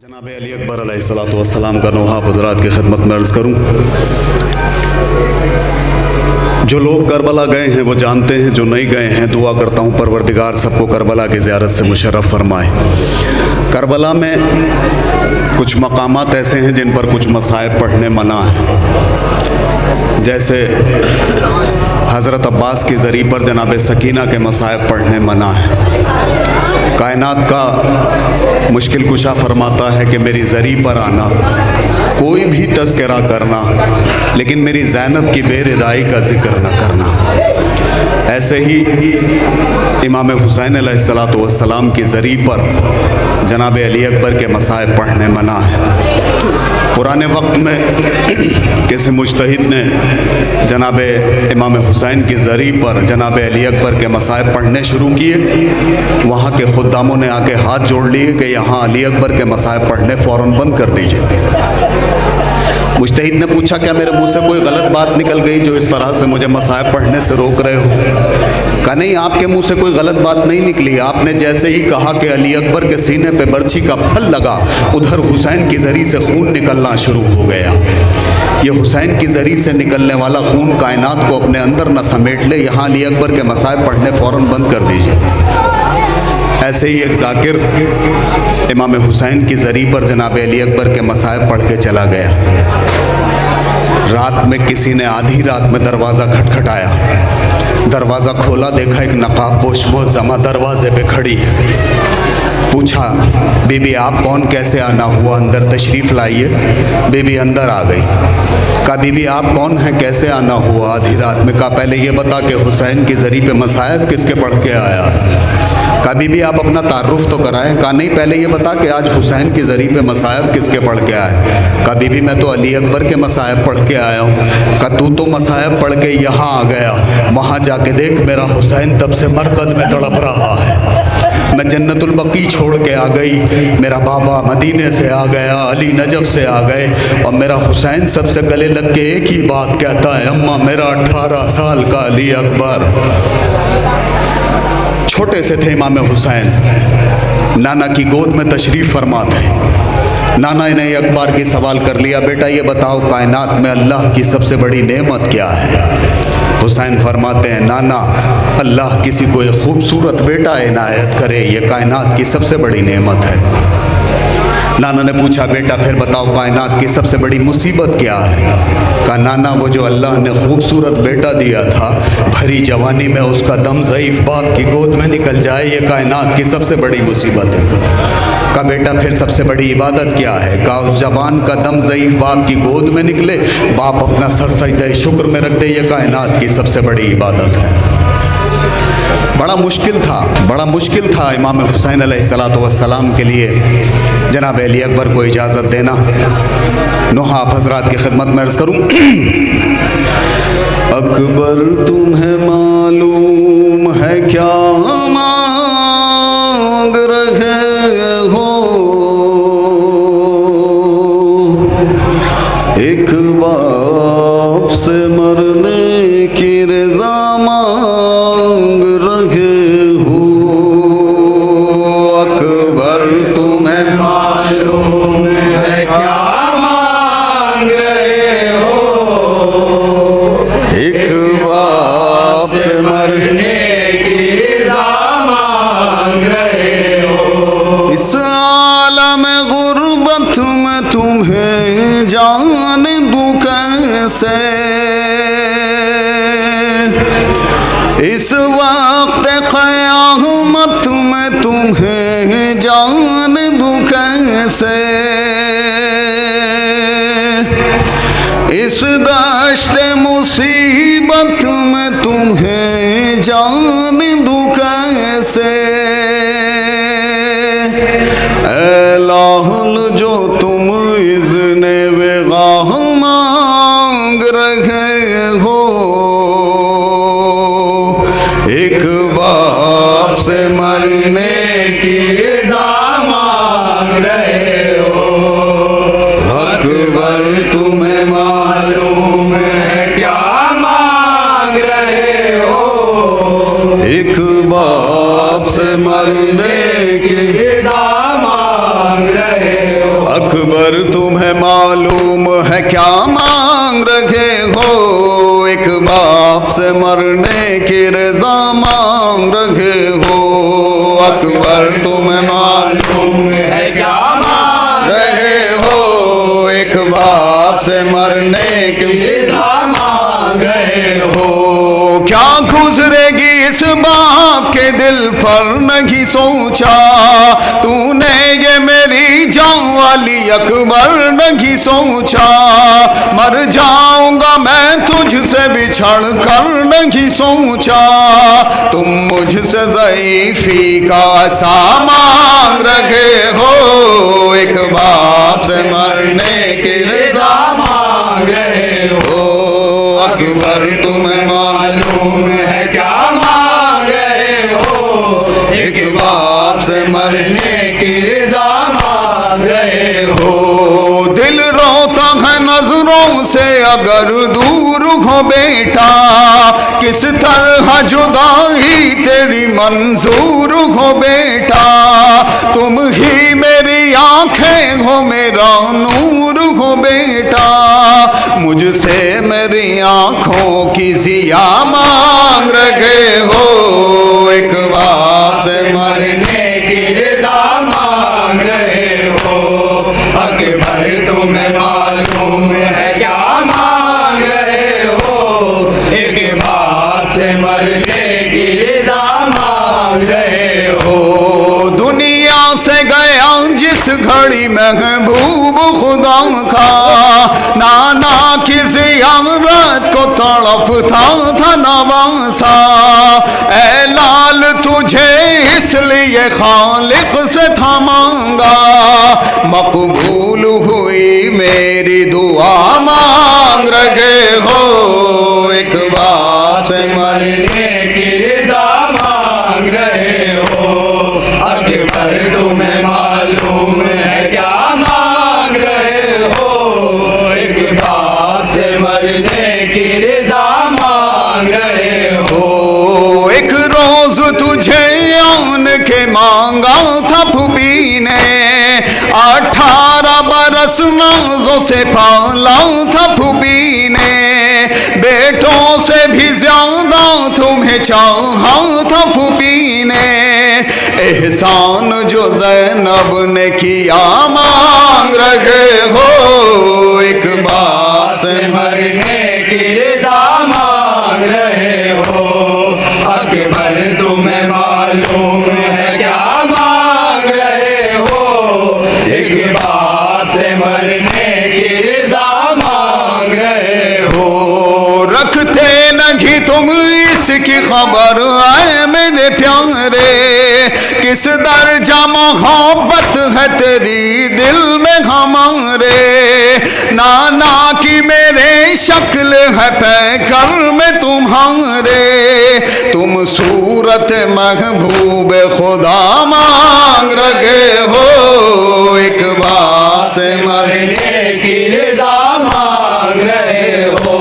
जनाब अली अकबर अलैहिस्सलातु वस्सलाम का नोहा हज़रात की खिदमत में अर्ज़ करूँ। जो लोग करबला गए हैं वो जानते हैं, जो नहीं गए हैं दुआ करता हूँ परवरदिगार सबको करबला की ज़ियारत से मुशर्रफ फरमाए। करबला में कुछ मकामात ऐसे हैं जिन पर कुछ मसाइब पढ़ने मना है, जैसे हज़रत अब्बास की ज़री पर जनाब सकीना के मसाइब पढ़ने मना है। कायनात का मुश्किल कुशा फरमाता है कि मेरी ज़री पर आना, कोई भी तज़किरा करना, लेकिन मेरी ज़ैनब की बेरिदाई का ज़िक्र न करना। ऐसे ही इमाम हुसैन अलैहिस्सलातु वस्सलाम की ज़री पर जनाब अली अकबर के मसाइब पढ़ने मना है। पुराने वक्त में किसी मुज्तहिद ने जनाब इमाम हुसैन की ज़री पर जनाब अली अकबर के मसाइब पढ़ने शुरू किए। वहाँ के खुद्दामों ने आके हाथ जोड़ लिए कि यहाँ अली अकबर के मसाइब पढ़ने फ़ौरन बंद कर दीजिए। मुज्तहिद ने पूछा, क्या मेरे मुंह से कोई गलत बात निकल गई जो इस तरह से मुझे मसाइब पढ़ने से रोक रहे हो? कहा नहीं, आपके मुंह से कोई गलत बात नहीं निकली। आपने जैसे ही कहा कि अली अकबर के सीने पे बर्छी का फल लगा, उधर हुसैन की ज़री से खून निकलना शुरू हो गया। ये हुसैन की ज़री से निकलने वाला खून कायनात को अपने अंदर न समेट ले, यहाँ अली अकबर के मसाइब पढ़ने फ़ौरन बंद कर दीजिए। ऐसे ही एक ज़ाकिर इमाम हुसैन की ज़री पर जनाब अली अकबर के मसाइब पढ़ के चला गया। रात में किसी ने आधी रात में दरवाज़ा खटखटाया। दरवाज़ा खोला, देखा एक नकाबपोश मोज़्ज़मा दरवाज़े पे खड़ी है। पूछा, बीबी आप कौन, कैसे आना हुआ, अंदर तशरीफ़ लाइए। बीबी अंदर आ गई। कहा, बीबी आप कौन हैं, कैसे आना हुआ आधी रात में? कहा, पहले ये बता कि हुसैन की ज़री पे मसाइब किसके पढ़ के आया है? कहा, बीबी आप अपना तारुफ तो कराएं। कहा, नहीं, पहले ये बता कि आज हुसैन की ज़री पे मसाइब किसके पढ़ के आए? कहा, बीबी मैं तो अली अकबर के मसाइब पढ़ के आया हूँ। कहा, तू तो मसाइब पढ़ के यहाँ आ गया, वहाँ जाके देख मेरा हुसैन तब से मरकज़ में तड़प रहा है। मैं जन्नतुल बकी छोड़ के आ गई, मेरा बाबा मदीने से आ गया, अली नजफ से आ गए, और मेरा हुसैन सबसे गले लग के एक ही बात कहता है, अम्मा मेरा 18 साल का अली अकबर। छोटे से थे इमाम हुसैन, नाना की गोद में तशरीफ़ फरमा थे। नाना ने अकबर की सवाल कर लिया, बेटा ये बताओ कायनात में अल्लाह की सबसे बड़ी नेमत क्या है? हुसैन फरमाते हैं, नाना अल्लाह किसी को एक खूबसूरत बेटा इनायत करे, ये कायनात की सबसे बड़ी नेमत है। नाना ने पूछा, बेटा फिर बताओ कायनात की सबसे बड़ी मुसीबत क्या है? कहा, नाना वो जो अल्लाह ने खूबसूरत बेटा दिया था, भरी जवानी में उसका दम ज़ईफ़ बाप की गोद में निकल जाए, ये कायनात की सबसे बड़ी मुसीबत है। कहा, बेटा फिर सबसे बड़ी इबादत क्या है? कहा, उस जवान का दम ज़ईफ़ बाप की गोद में निकले, बाप अपना सर सजदे शुक्र में रख दे, ये कायनात की सबसे बड़ी इबादत है। बड़ा मुश्किल था इमाम हुसैन अलैहिस्सलातु वस्सलाम के लिए जनाब अली अकबर को इजाज़त देना। नोहा हज़रात की खिदमत में अर्ज़ करूँ। अकबर तुम्हें मालूम है क्या मांग रहे हो? एक बाप से मरने की रज़ा मांग रहे हो। अकबर तुम्हें मालूम है क्या मांग रहे हो? एक बाप से मरने की रज़ा मांग रहे हो। इस आलम गुर्बत में तुम्हें जान दूं कैसे? इस वक्त क़यामत में तुम्हें जान दूं कैसे? इस दश्त मुसीबत में तुम्हें जान दूं कैसे? ऐ लाहौल जो तुम इज़्ने वेगाह मांग रहे हो, एक बाप से मरने की रज़ा मांग रहे हो। अकबर तुम्हें मालूम है क्या मांग रहे हो? एक बाप से अकबर तुम्हें मालूम है क्या मांग रखे हो, एक बाप से मरने की रजा मांग रखे हो। अकबर तुम्हें मालूम है क्या मांग रहे हो, एक बाप से मरने की रजा मांग रहे हो। क्या गुजरेगी इस बाप के दिल पर नहीं सोचा, तूने ये मेरी जान वाली अकबर नहीं सोचा। मर जाऊंगा मैं तुझसे बिछड़ कर नहीं सोचा, तुम मुझसे ज़ईफ़ी का सा मांग रहे हो, एक बाप से मरने की रज़ा मांग रहे हो। अकबर तुम्हें मालूम है क्या मांग रहे हो, एक बाप से मरने की रज़ा मांग रहे हो। दिल रोता है नजरों से अगर दूर हो बेटा, किस तरह जुदाई तेरी मंजूर हो बेटा। तुम ही मेरी आंखें हो मेरा नूर हो बेटा, मुझसे मेरी आंखों की जिया मांग रहे हो, एक बाप से मरने की रज़ा मांग रहे हो। अकबर तुम्हें मालूम है क्या मांग रहे हो, एक बाप से मरने की रज़ा मांग रहे हो। दुनिया से गया जिस घड़ी महबूब खुदा का, नाना की ज़ियारत को तड़पता था नवासा। ऐ लाल तुझे इसलिए खालिक से था मांगा, मकबूल हुई मेरी दुआ मांग रहे हो, एक बाप से मरने की रज़ा मांग रहे हो। अकबर तुम्हें मालूम है क्या मांग रहे हो, एक बाप से मरने की रज़ा मांग रहे हो। एक रोज तुझे आन के मांगा था फूफी ने, 18 बरस नाज़ों से पाला था फूफी ने। बेटों से भी ज्यादा तुम्हें चाहा था फूफी ने, एहसान जो ज़ैनब ने किया मांग रहे हो, एक बाप से मरने की रज़ा मांग रहे हो। अकबर तुम्हें मालूम है क्या मांग रहे हो, एक बाप से मरने की रज़ा मांग रहे हो। रखते नहीं तुम इसकी खबर आए मेरे प्यारे, किस दर्जा मोहब्बत है तेरी दिल में हमारे। नाना की मेरे शक्ल है पैकर में तुम्हारे, तुम सूरत महबूब खुदा मांग रहे हो, एक बाप से मरने की रज़ा मांग रहे हो।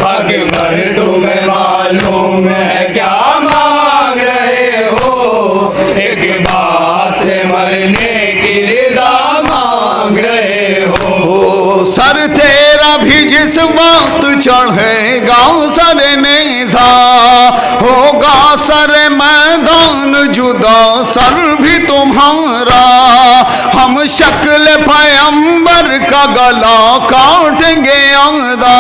अकबर तुम्हें मालूम है क्या मांग रहे हो, एक बाप से मरने की रज़ा मांग रहे हो। सर तेरा भी जिस वक्त चढ़ेगा सर नेज़ा, होगा सर मैदान जुदा सर भी तुम्हारा। हम शक्ल पैगंबर का गला काटेंगे आदा,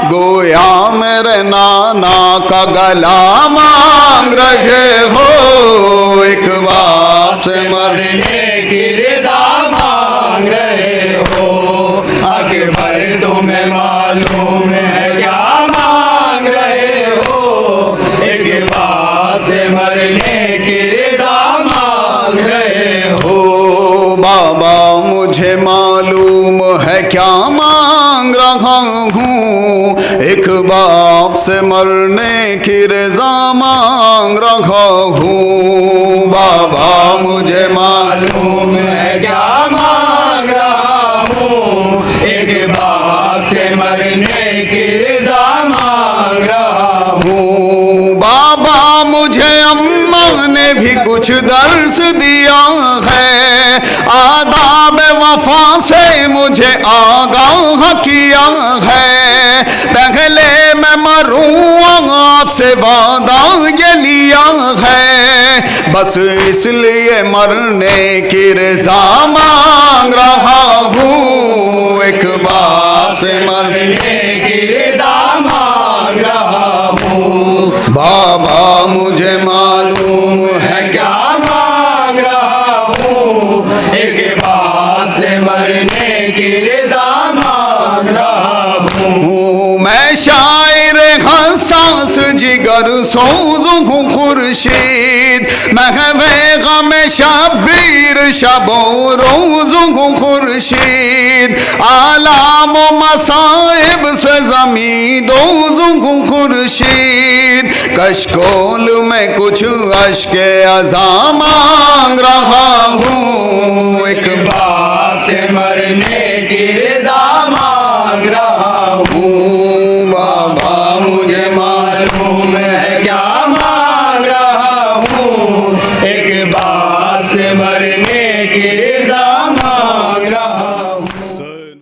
गोया मेरे नाना का गला मांग रहे हो, एक बाप से मरने की रज़ा मांग रहे हो। अकबर तुम्हें मालूम है क्या मांग रहे हो, एक बाप से मरने की रज़ा मांग रहे हो। बाबा मुझे मालूम है क्या मांग रहा हूँ, एक बाप से मरने की रज़ा मांग रहा हूँ। बाबा मुझे मालूम है क्या मांग रहा हूँ, एक बाप से मरने की रज़ा मांग रहा हूँ। बाबा मुझे अम्मा ने भी कुछ दर्स दिया है, आदाब वफा से मुझे आगाह किया है, पहले मैं मरूं आपसे वादा ये लिया है, बस इसलिए मरने की रज़ा मांग रहा हूँ, एक बाप से मरने की रज़ा मांग रहा हूँ। बाबा मुझे मालूम है क्या मांग रहा हूँ, एक बाप से मरने की रज़ा मांग रहा हूँ। मैं शायर हसास जिगर सोज़ हूँ खुर्शीद, महवे गम शबीर शबो रोज़ हूँ खुर्शीद, आलाम व मसाइब से ज़मीं दोज़ हूँ खुर्शीद, कशकोल में कुछ अश्के अज़ा मांग रहा हूँ, एक बाप से मरने की रज़ा मांग रहा हूँ। बाबा मुझे मालूम है क्या मांग रहा हूँ, एक बाप से मरने